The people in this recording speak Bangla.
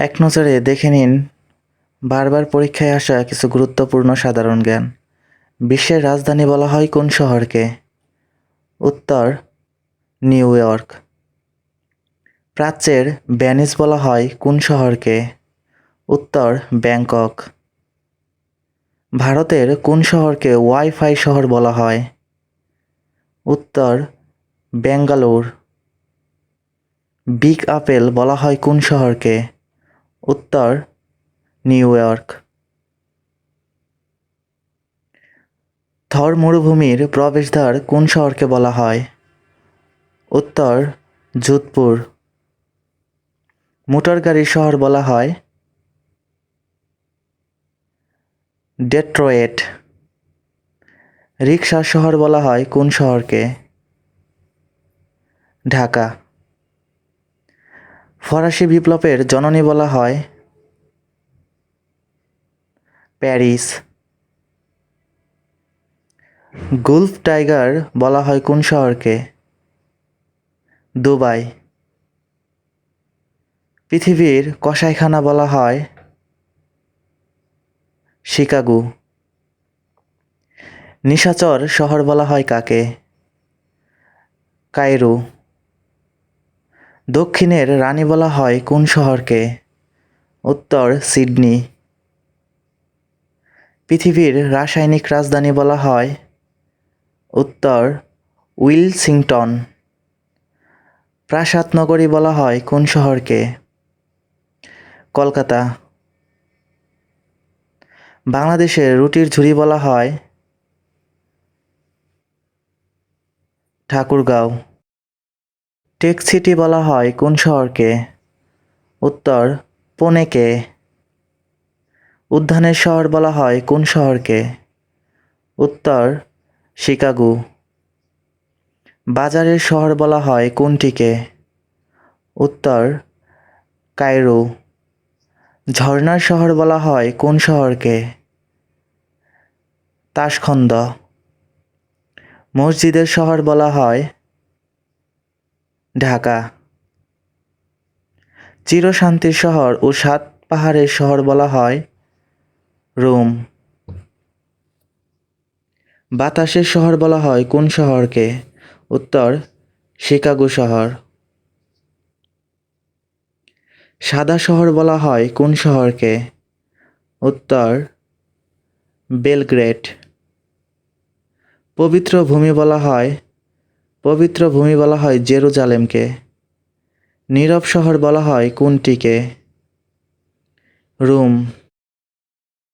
এক নজরে দেখে নিন বারবার পরীক্ষায় আসা কিছু গুরুত্বপূর্ণ সাধারণ জ্ঞান। বিশ্বের রাজধানী বলা হয় কোন শহরকে? উত্তর নিউ ইয়র্ক। প্রাচ্যের ভেনিস বলা হয় কোন শহরকে? উত্তর ব্যাংকক। ভারতের কোন শহরকে ওয়াইফাই শহর বলা হয়? উত্তর বেঙ্গালুর। বিগ আপেল বলা হয় কোন শহরকে? উত্তর নিউ ইয়র্ক। থর মরুভূমির প্রবেশদ্বার কোন শহরকে বলা হয়? উত্তর যোধপুর। মোটর গাড়ির শহর বলা হয় ডেট্রয়েট। রিকশার শহর বলা হয় কোন শহরকে? ঢাকা। ফরাসি বিপ্লবের জননী বলা হয় প্যারিস। গুলফ টাইগার বলা হয় কোন শহরকে? দুবাই। পৃথিবীর কসাইখানা বলা হয় শিকাগো। নিশাচর শহর বলা হয় কাকে? কায়রো। দক্ষিণের রানী বলা হয় কোন শহরকে? উত্তর সিডনি। পৃথিবীর রাসায়নিক রাজধানী বলা হয় উত্তর উইলসিংটন। প্রাসাদ নগরী বলা হয় কোন শহরকে? কলকাতা। বাংলাদেশের রুটির ঝুড়ি বলা হয় ঠাকুরগাঁও। টেক সিটি বলা হয় কোন শহরকে? উত্তর পুনেকে। উদ্যানের শহর বলা হয় কোন শহরকে? উত্তর শিকাগো। বাজারের শহর বলা হয় কোনটিকে? উত্তর কায়রো। ঝর্ণার শহর বলা হয় কোন শহরকে? তাশখন্দ। মসজিদের শহর বলা হয় ঢাকা। চিরশান্তির শহর ও সাত পাহাড়ের শহর বলা হয় রোম। বাতাসের শহর বলা হয় কোন শহরকে? উত্তর শিকাগো শহর। সাদা শহর বলা হয় কোন শহরকে? উত্তর বেলগ্রেড। পবিত্র ভূমি বলা হয় জেরুজালেমকে। নীরব শহর বলা হয় কোনটিকে? রোম।